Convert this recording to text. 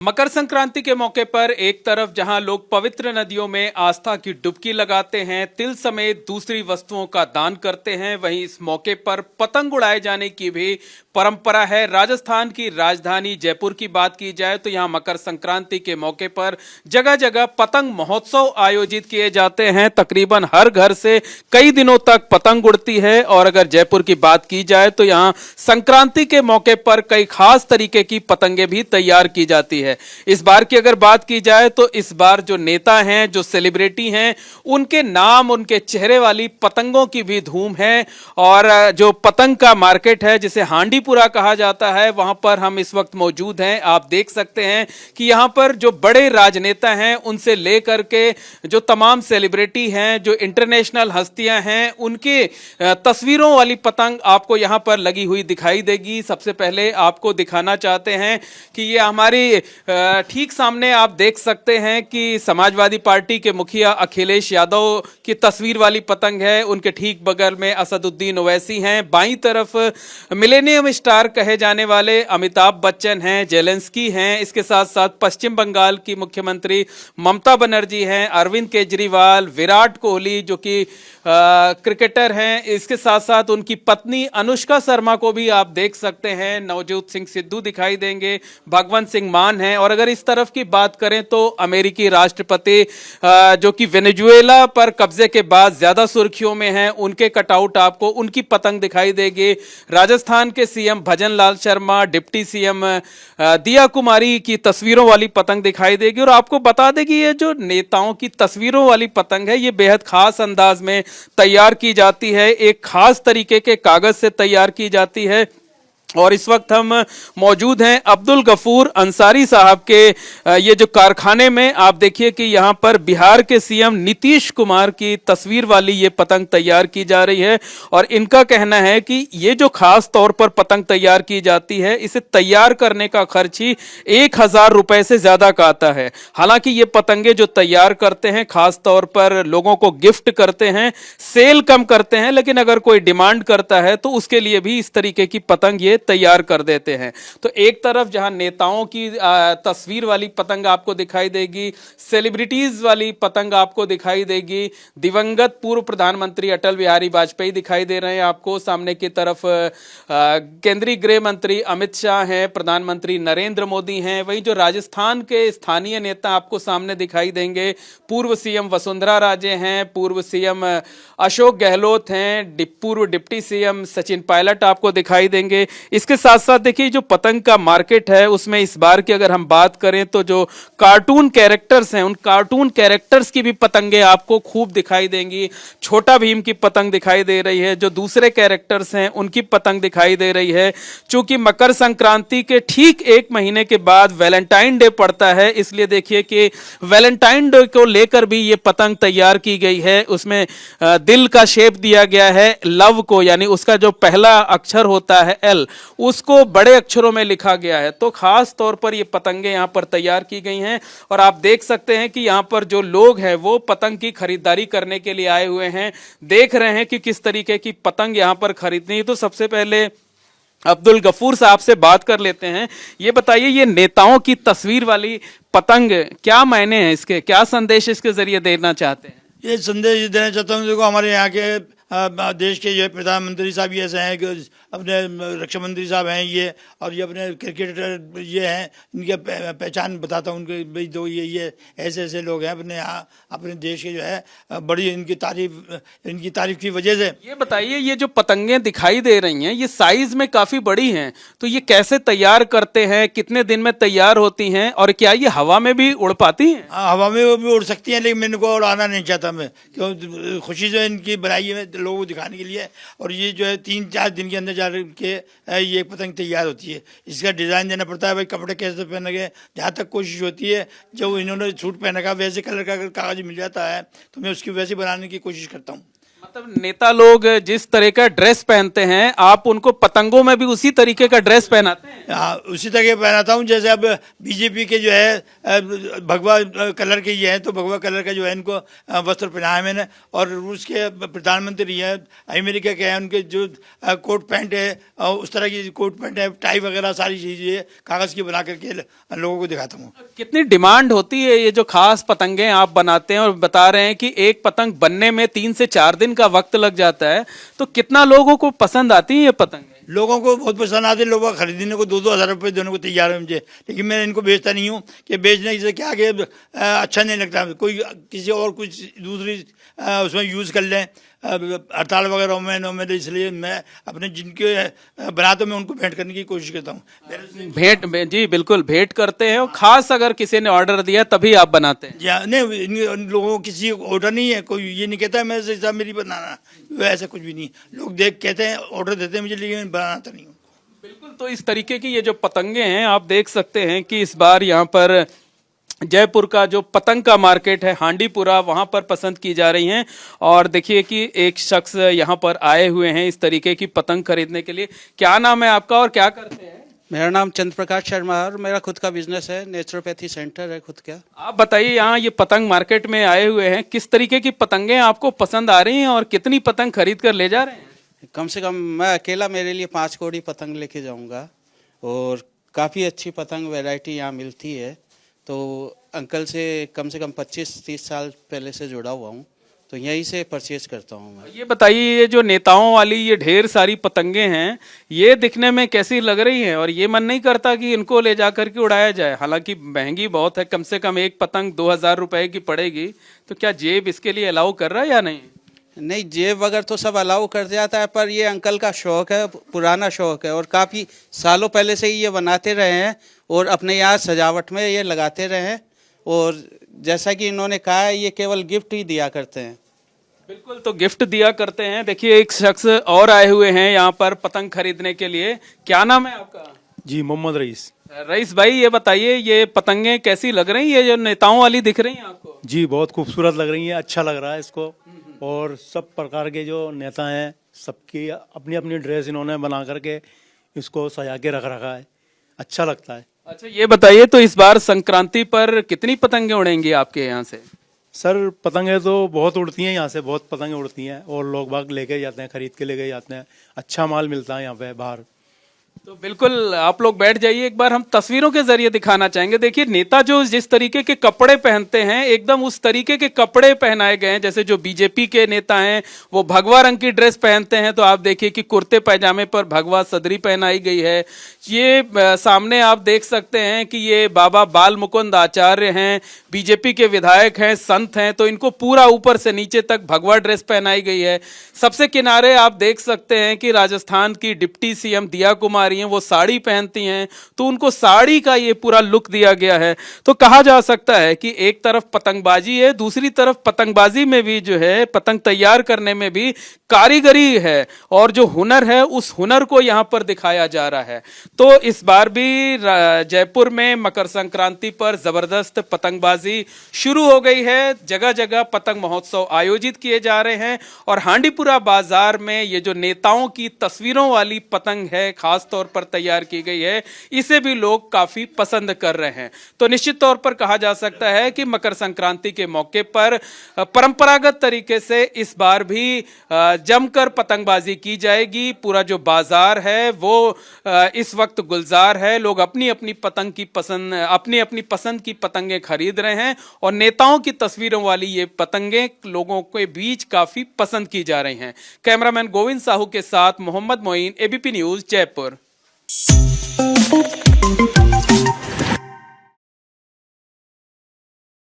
मकर संक्रांति के मौके पर एक तरफ जहां लोग पवित्र नदियों में आस्था की डुबकी लगाते हैं, तिल समेत दूसरी वस्तुओं का दान करते हैं, वहीं इस मौके पर पतंग उड़ाए जाने की भी परंपरा है। राजस्थान की राजधानी जयपुर की बात की जाए तो यहां मकर संक्रांति के मौके पर जगह जगह पतंग महोत्सव आयोजित किए जाते हैं। तकरीबन हर घर से कई दिनों तक पतंग उड़ती है। और अगर जयपुर की बात की जाए तो यहां संक्रांति के मौके पर कई खास तरीके की पतंगे भी तैयार की जाती है। इस बार की अगर बात की जाए तो इस बार जो नेता हैं, जो सेलिब्रिटी हैं, उनके नाम, उनके चेहरे वाली पतंगों की भी धूम है। और जो पतंग का मार्केट है जिसे हांडीपुरा कहा जाता है, वहां पर हम इस वक्त मौजूद हैं। आप देख सकते हैं कि यहां पर जो बड़े राजनेता हैं उनसे लेकर के जो तमाम सेलिब्रिटी हैं, जो इंटरनेशनल हस्तियां हैं, उनके तस्वीरों वाली पतंग आपको यहां पर लगी हुई दिखाई देगी। सबसे पहले आपको दिखाना चाहते हैं कि ये हमारी ठीक सामने आप देख सकते हैं कि समाजवादी पार्टी के मुखिया अखिलेश यादव की तस्वीर वाली पतंग है। उनके ठीक बगल में असदुद्दीन ओवैसी हैं। बाईं तरफ मिलेनियम स्टार कहे जाने वाले अमिताभ बच्चन हैं, जेलेंस्की हैं। इसके साथ साथ पश्चिम बंगाल की मुख्यमंत्री ममता बनर्जी हैं, अरविंद केजरीवाल, विराट कोहली जो कि क्रिकेटर हैं। इसके साथ साथ उनकी पत्नी अनुष्का शर्मा को भी आप देख सकते हैं। नवजोत सिंह सिद्धू दिखाई देंगे, भगवंत सिंह मान है। और अगर इस तरफ की बात करें तो अमेरिकी राष्ट्रपति जो कि वेनेजुएला पर कब्जे के बाद ज्यादा सुर्खियों में हैं, उनके कटआउट आपको, उनकी पतंग दिखाई देगी। राजस्थान के सीएम भजन लाल शर्मा, डिप्टी सीएम दिया कुमारी की तस्वीरों वाली पतंग दिखाई देगी। और आपको बता दें कि ये जो नेताओं की तस्वीरों वाली पतंग है, ये बेहद खास अंदाज में तैयार की जाती है, एक खास तरीके के कागज से तैयार की जाती है। और इस वक्त हम मौजूद हैं अब्दुल गफूर अंसारी साहब के ये जो कारखाने में। आप देखिए कि यहाँ पर बिहार के सीएम नीतीश कुमार की तस्वीर वाली ये पतंग तैयार की जा रही है। और इनका कहना है कि ये जो खास तौर पर पतंग तैयार की जाती है, इसे तैयार करने का खर्च ही 1000 रुपए से ज्यादा का आता है। हालांकि ये पतंगे जो तैयार करते हैं खास तौर पर लोगों को गिफ्ट करते हैं, सेल कम करते हैं, लेकिन अगर कोई डिमांड करता है तो उसके लिए भी इस तरीके की पतंग ये तैयार कर देते हैं। तो एक तरफ जहां नेताओं की तस्वीर वाली पतंग आपको दिखाई देगी, सेलिब्रिटीज वाली पतंग आपको दिखाई देगी, दिवंगत पूर्व प्रधानमंत्री अटल बिहारी वाजपेयी दिखाई दे रहे हैं आपको। सामने की तरफ केंद्रीय गृह मंत्री अमित शाह हैं, प्रधानमंत्री नरेंद्र मोदी हैं। वहीं जो राजस्थान के स्थानीय नेता आपको सामने दिखाई देंगे, पूर्व सीएम वसुंधरा राजे हैं, पूर्व सीएम अशोक गहलोत हैं, पूर्व डिप्टी सीएम सचिन पायलट आपको दिखाई देंगे। इसके साथ साथ देखिए जो पतंग का मार्केट है उसमें इस बार की अगर हम बात करें तो जो कार्टून कैरेक्टर्स हैं, उन कार्टून कैरेक्टर्स की भी पतंगे आपको खूब दिखाई देंगी। छोटा भीम की पतंग दिखाई दे रही है, जो दूसरे कैरेक्टर्स हैं उनकी पतंग दिखाई दे रही है। चूंकि मकर संक्रांति के ठीक एक महीने के बाद वैलेंटाइन डे पड़ता है, इसलिए देखिए कि वैलेंटाइन डे को लेकर भी ये पतंग तैयार की गई है। उसमें दिल का शेप दिया गया है, लव को, यानी उसका जो पहला अक्षर होता है एल, उसको बड़े अक्षरों में लिखा गया है। तो खास तौर पर ये पतंगे यहां पर तैयार की गई हैं। और आप देख सकते हैं कि यहां पर जो लोग हैं वो पतंग की खरीदारी करने के लिए आए हुए हैं, देख रहे हैं कि किस तरीके की पतंग यहां पर खरीदनी है। तो सबसे पहले अब्दुल गफूर साहब से बात कर लेते हैं। ये बताइए, ये नेताओं की तस्वीर वाली पतंग क्या मायने हैं इसके, क्या संदेश इसके जरिए देना चाहते हैं? ये संदेश देना चाहता हूँ, देखो हमारे यहाँ के देश के जो प्रधानमंत्री साहब ये ऐसे हैं कि अपने रक्षा मंत्री साहब हैं ये, और ये अपने क्रिकेटर ये हैं, इनके पहचान बताता हूँ उनके भाई, दो ये ऐसे ऐसे लोग हैं अपने यहाँ, अपने देश के जो है बड़ी इनकी तारीफ की वजह से। ये बताइए, ये जो पतंगें दिखाई दे रही हैं ये साइज में काफी बड़ी हैं, तो ये कैसे तैयार करते हैं, कितने दिन में तैयार होती हैं, और क्या ये हवा में भी उड़ पाती हैं? हवा में वो भी उड़ सकती हैं, लेकिन मैंने को उड़ाना नहीं चाहता मैं, क्यों खुशी जो इनकी बनाई है लोगों को दिखाने के लिए। और ये जो है 3-4 दिन के अंदर जा के ये पतंग तैयार होती है। इसका डिज़ाइन देना पड़ता है, भाई कपड़े कैसे पहने गए। जहाँ तक कोशिश होती है, जब इन्होंने सूट पहना का वैसे कलर का अगर कागज मिल जाता है तो मैं उसकी वैसे बनाने की कोशिश करता हूँ। मतलब नेता लोग जिस तरह का ड्रेस पहनते हैं, आप उनको पतंगों में भी उसी तरीके का ड्रेस पहनाते हैं? हाँ, उसी तरह पहनाता हूँ। जैसे अब बीजेपी के जो है भगवा कलर के ये हैं, तो भगवा कलर का जो है इनको वस्त्र पहनाया मैंने। और रूस के प्रधानमंत्री हैं, अमेरिका के हैं, उनके जो कोट पैंट है उस तरह की कोट पैंट है, टाई वगैरह सारी चीज़ें कागज़ की बना करके लोगों को दिखाता हूँ। कितनी डिमांड होती है ये जो खास पतंगे आप बनाते हैं, और बता रहे हैं कि एक पतंग बनने में 3 से 4 दिन का वक्त लग जाता है, तो कितना लोगों को पसंद आती है ये पतंगे? लोगों को बहुत पसंद आते हैं, लोग खरीदने को 2-2 हज़ार रुपये देने को तैयार है मुझे। लेकिन मैं इनको बेचता नहीं हूँ कि बेचने से क्या आगे अच्छा नहीं लगता। कोई किसी और कुछ दूसरी उसमें यूज़ कर लें हड़ताल वगैरह में, इसलिए मैं अपने जिनके बनाता हूँ मैं उनको भेंट करने की कोशिश करता हूँ। भेंट, जी बिल्कुल भेंट करते हैं, और खास अगर किसी ने ऑर्डर दिया तभी आप बनाते हैं? या नहीं, इन लोगों को किसी ऑर्डर नहीं है, कोई ये नहीं कहता है मैं साहब मेरी बनाना, ऐसा कुछ भी नहीं। लोग देख कहते हैं, ऑर्डर देते हैं मुझे, लेकिन बनाता नहीं हूँ। बिल्कुल, तो इस तरीके की ये जो पतंगे हैं, आप देख सकते हैं कि इस बार यहाँ पर जयपुर का जो पतंग का मार्केट है हांडीपुरा, वहां पर पसंद की जा रही हैं। और देखिए कि एक शख्स यहाँ पर आए हुए हैं इस तरीके की पतंग खरीदने के लिए। क्या नाम है आपका और क्या करते हैं? मेरा नाम चंद्र प्रकाश शर्मा है और मेरा खुद का बिजनेस है, नेचुरोपैथी सेंटर है खुद का। आप बताइए, यहाँ ये पतंग मार्केट में आए हुए हैं, किस तरीके की पतंगे आपको पसंद आ रही हैं और कितनी पतंग खरीद कर ले जा रहे हैं? कम से कम मैं अकेला मेरे लिए 5 कोड़ी पतंग लेके जाऊंगा, और काफ़ी अच्छी पतंग वैरायटी यहाँ मिलती है। तो अंकल से कम 25-30 साल पहले से जुड़ा हुआ हूँ, तो यहीं से परचेज करता हूँ मैं। ये बताइए, ये जो नेताओं वाली ये ढेर सारी पतंगे हैं, ये दिखने में कैसी लग रही हैं? और ये मन नहीं करता कि इनको ले जा करके उड़ाया जाए? हालांकि महंगी बहुत है, कम से कम एक पतंग 2000 रुपए की पड़ेगी, तो क्या जेब इसके लिए अलाउ कर रहा है या नहीं? नहीं, जेब वगैरह तो सब अलाउ कर जाता है, पर ये अंकल का शौक है, पुराना शौक है, और काफ़ी सालों पहले से ही ये बनाते रहे हैं और अपने यहाँ सजावट में ये लगाते रहे हैं। और जैसा कि इन्होंने कहा है, ये केवल गिफ्ट ही दिया करते हैं। बिल्कुल, तो गिफ्ट दिया करते हैं। देखिए एक शख्स और आए हुए हैं यहाँ पर पतंग खरीदने के लिए। क्या नाम है आपका? जी, मोहम्मद रईस। रईस भाई, ये बताइए, ये पतंगे कैसी लग रही है, जो नेताओं वाली दिख रही हैं आपको? जी, बहुत खूबसूरत लग रही है, अच्छा लग रहा है इसको। और सब प्रकार के जो नेता हैं, सबकी अपनी अपनी ड्रेस इन्होंने बना करके इसको सजा के रख रखा है, अच्छा लगता है। अच्छा, ये बताइए, तो इस बार संक्रांति पर कितनी पतंगे उड़ेंगी आपके यहाँ से? सर, पतंगे तो बहुत उड़ती हैं यहाँ से, बहुत पतंगे उड़ती हैं, और लोग बाग लेके जाते हैं, खरीद के लेके जाते हैं। अच्छा माल मिलता है यहाँ पे बाहर। तो बिल्कुल आप लोग बैठ जाइए, एक बार हम तस्वीरों के जरिए दिखाना चाहेंगे। देखिए नेता जो जिस तरीके के कपड़े पहनते हैं, एकदम उस तरीके के कपड़े पहनाए गए हैं। जैसे जो बीजेपी के नेता हैं वो भगवा रंग की ड्रेस पहनते हैं, तो आप देखिए कि कुर्ते पैजामे पर भगवा सदरी पहनाई गई है। ये सामने आप देख सकते हैं कि ये बाबा बाल मुकुंद आचार्य हैं, बीजेपी के विधायक हैं, संत हैं, तो इनको पूरा ऊपर से नीचे तक भगवा ड्रेस पहनाई गई है। सबसे किनारे आप देख सकते हैं कि राजस्थान की डिप्टी सीएम दिया कुमारी हैं, वो साड़ी पहनती हैं, तो उनको साड़ी का ये पूरा लुक दिया गया है। तो कहा जा सकता है कि एक तरफ पतंगबाजी है, दूसरी तरफ पतंगबाजी में भी जो है, पतंग तैयार करने में भी कारीगरी है, और जो हुनर है उस हुनर को यहाँ पर दिखाया जा रहा है। तो इस बार भी जयपुर में मकर संक्रांति पर जबरदस्त पतंगबाजी शुरू हो गई है। जगह जगह पतंग महोत्सव आयोजित किए जा रहे हैं, और हांडीपुरा बाजार में ये जो नेताओं की तस्वीरों वाली पतंग है, खास तौर पर तैयार की गई है, इसे भी लोग काफी पसंद कर रहे हैं। तो निश्चित तौर पर कहा जा सकता है कि मकर संक्रांति के मौके पर परंपरागत तरीके से इस बार भी जमकर पतंगबाजी की जाएगी। पूरा जो बाजार है वो इस वक्त गुलजार है, लोग अपनी अपनी पसंद की पतंगे खरीद रहे हैं, और नेताओं की तस्वीरों वाली ये पतंगे लोगों के बीच काफी पसंद की जा रही हैं। कैमरामैन गोविंद साहू के साथ मोहम्मद मोइन, एबीपी न्यूज, जयपुर।